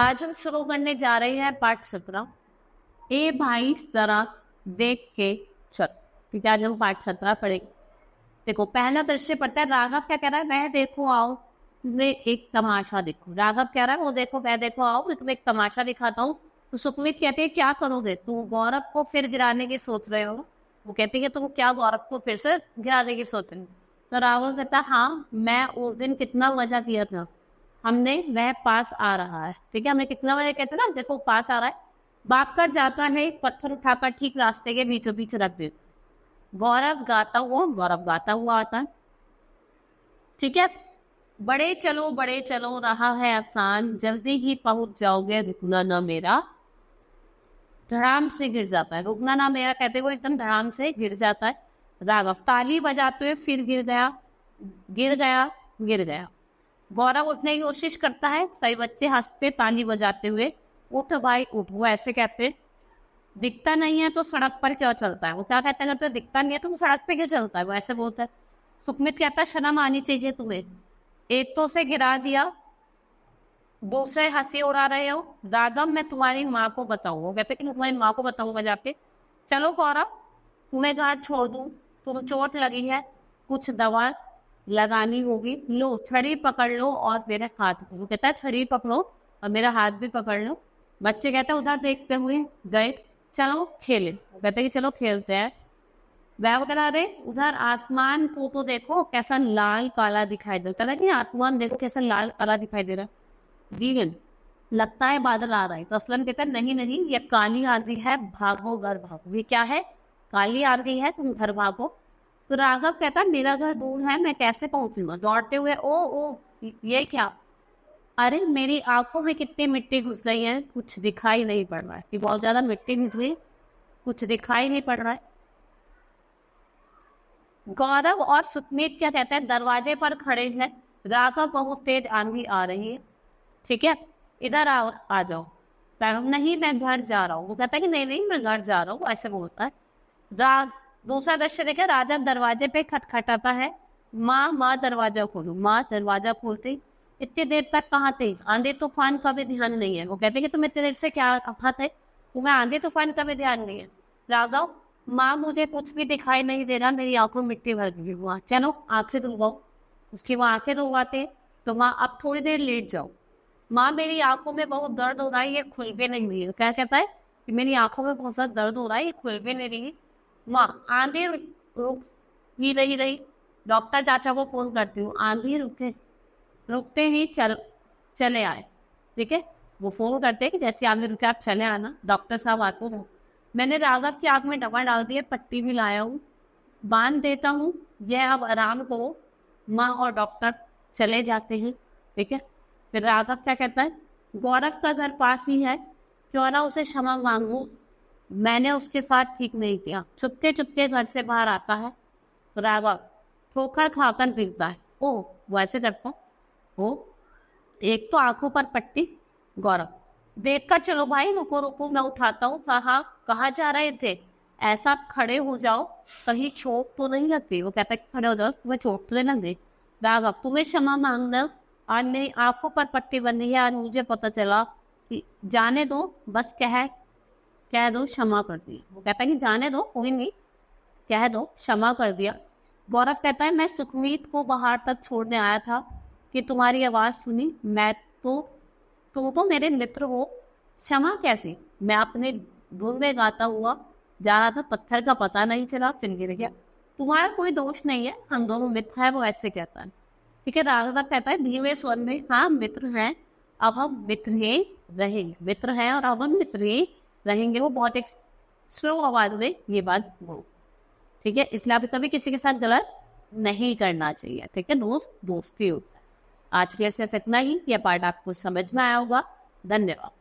आज हम शुरू करने जा रहे हैं पाठ 17। ए भाई जरा देख के चल। ठीक है, आज हम पाठ 17 पढ़ेंगे। देखो, पहला दृश्य पढ़ता है। राघव क्या कह रहा है? मैं देखो आओ तुम्हें एक तमाशा देखो। राघव कह रहा है वो देखो मैं देखो आओ मैं तुम्हें एक तमाशा दिखाता हूँ। तो सुखमीत कहते हैं क्या करोगे? तुम गौरव को फिर गिराने की सोच रहे हो। वो कहते हैं कि तुम क्या गौरव को फिर से गिराने की सोच रहे हो? तो राघव कहता है हाँ, मैं उस दिन कितना मजा किया था हमने, वह पास आ रहा है। ठीक है, हमें कितना मजा कहते हैं ना, देखो पास आ रहा है। भाग कर जाता है, एक पत्थर उठाकर ठीक रास्ते के बीचों बीच रख दे। गौरव गाता हुआ आता है। ठीक है, बड़े चलो रहा है आसान, जल्दी ही पहुंच जाओगे, रुकना ना मेरा। धड़ाम से गिर जाता है। रुकना ना मेरा कहते हुए एकदम धड़ाम से गिर जाता है। राघव ताली बजाते हुए फिर गिर गया गिर गया गिर गया। गौरव उठने की कोशिश करता है। सभी बच्चे हंसते ताली बजाते हुए। उठ भाई उठ। वो ऐसे कहते, दिखता नहीं है तो सड़क पर क्यों चलता है? वो क्या कहता है? दिखता नहीं है तो सड़क पे क्यों चलता है? वो ऐसे बोलता है। सुखमित कहता है शर्म आनी चाहिए तुम्हें, एक तो उसे गिरा दिया, दूसरे हंसी उड़ा रहे हो। राघव मैं तुम्हारी माँ को बताऊँ। वो कहते कि मैं तुम्हारी माँ को बताऊंगा जाके। चलो गौरव, तुम्हें घर छोड़ दूँ, तुम चोट लगी है, कुछ दवा लगानी होगी, लो छड़ी पकड़ लो और मेरे हाथ। वो कहता है छड़ी पकड़ो और मेरा हाथ भी पकड़ लो। बच्चे कहते हैं उधर देखते हुए गए, चलो खेले। वो कहते हैं कि चलो खेलते हैं। वह वो कहता अरे उधर आसमान को तो देखो कैसा लाल काला दिखाई देता है। आसमान देखो कैसा लाल काला दिखाई दे रहा है। जीवन लगता है बादल आ रहा है। तो असलम कहता है नहीं नहीं, ये काली आंधी है, भागो घर भागो। ये क्या है? काली आंधी है, तुम घर भागो। तो राघव कहता मेरा घर दूर है, मैं कैसे पहुंचूंगा? दौड़ते हुए ओ ये क्या? अरे मेरी आंखों में कितनी मिट्टी घुस गई है, कुछ दिखाई नहीं पड़ रहा है। कि बहुत ज्यादा मिट्टी घुस गई, कुछ दिखाई नहीं पड़ रहा है। गौरव और सुखमीत क्या कहते हैं? दरवाजे पर खड़े हैं। राघव बहुत तेज आंधी आ रही है। ठीक है, इधर आओ, आ जाओ। राघव नहीं मैं घर जा रहा हूँ। वो कहता है कि नहीं नहीं मैं घर जा रहा हूँ, ऐसे बोलता है। दूसरा दृश्य देखे, राजा दरवाजे पे खटखटाता है। माँ दरवाजा खोलो। माँ दरवाजा खोलते, इतनी देर तक कहाँ थे? आंधी तूफान का भी ध्यान नहीं है। वो कहते हैं कि तुम इतनी देर से क्या कहाँ थे? तुम्हें आंधी तूफान का भी ध्यान नहीं है। राघव माँ मुझे कुछ भी दिखाई नहीं दे रहा, मेरी आंखों में मिट्टी भर गई। हुआ चलो आंखें धुलवाओ। उसकी वो आंखें धुलवाते। तो माँ अब थोड़ी देर लेट जाओ। माँ मेरी आंखों में बहुत दर्द हो रहा है, ये खुल भी नहीं रही है। क्या कहता है कि मेरी आंखों में बहुत ज्यादा दर्द हो रहा है, ये खुल भी नहीं रही। माँ आंधी रुक ही रही। डॉक्टर चाचा को फोन करती हूँ। आंधी रुकते ही चले आए। ठीक है, वो फोन करते हैं कि जैसे आंधी रुके आप चले आना। डॉक्टर साहब आते हैं। मैंने राघव की आंख में दवा डाल दी है, पट्टी भी लाया हूँ, बांध देता हूँ, यह अब आराम करो। माँ और डॉक्टर चले जाते हैं। ठीक है, फिर राघव क्या कहता है? गौरव का घर पास ही है, क्यों ना उसे क्षमा मांगू, मैंने उसके साथ ठीक नहीं किया। चुपके चुपके घर से बाहर आता है। राघव ठोकर खाकर गिरता है। ओह वो ऐसे करता हो, एक तो आंखों पर पट्टी। गौरव देखकर चलो भाई, रुको रुको मैं उठाता हूँ। हाँ कहाँ जा रहे थे? ऐसा खड़े हो जाओ, कहीं चोट तो नहीं लगती। वो कहता है खड़े हो जाओ, तुम्हें चोट तो नहीं लग गई। राघव तुम्हें क्षमा मांगना, आज मेरी आंखों पर पट्टी बनी है, आज मुझे पता चला कि जाने दो, बस कह दो क्षमा कर दी। वो कहता है कि जाने दो कोई नहीं, कह दो क्षमा कर दिया। गौरव कहता है मैं सुखमीत को बाहर तक छोड़ने आया था कि तुम्हारी आवाज़ सुनी। तुम तो मेरे मित्र हो, क्षमा कैसे? मैं अपने धुन में गाता हुआ जा रहा था, पत्थर का पता नहीं चला, फिर गिर गया। तुम्हारा कोई दोष नहीं है, हम दोनों मित्र हैं। वो ऐसे कहता है। ठीक है, राघव कहता है धीमे स्वर में हाँ मित्र हैं, अब हम मित्र ही रहेंगे। मित्र हैं और अब हम मित्र ही रहेंगे। वो बहुत एक स्लो आवाज में ये बात बोल। ठीक है, इसलिए आप कभी किसी के साथ गलत नहीं करना चाहिए। ठीक है, दोस्त दोस्ती होता है। आज के लिए सिर्फ इतना ही। यह पार्ट आपको समझ में आया होगा। धन्यवाद।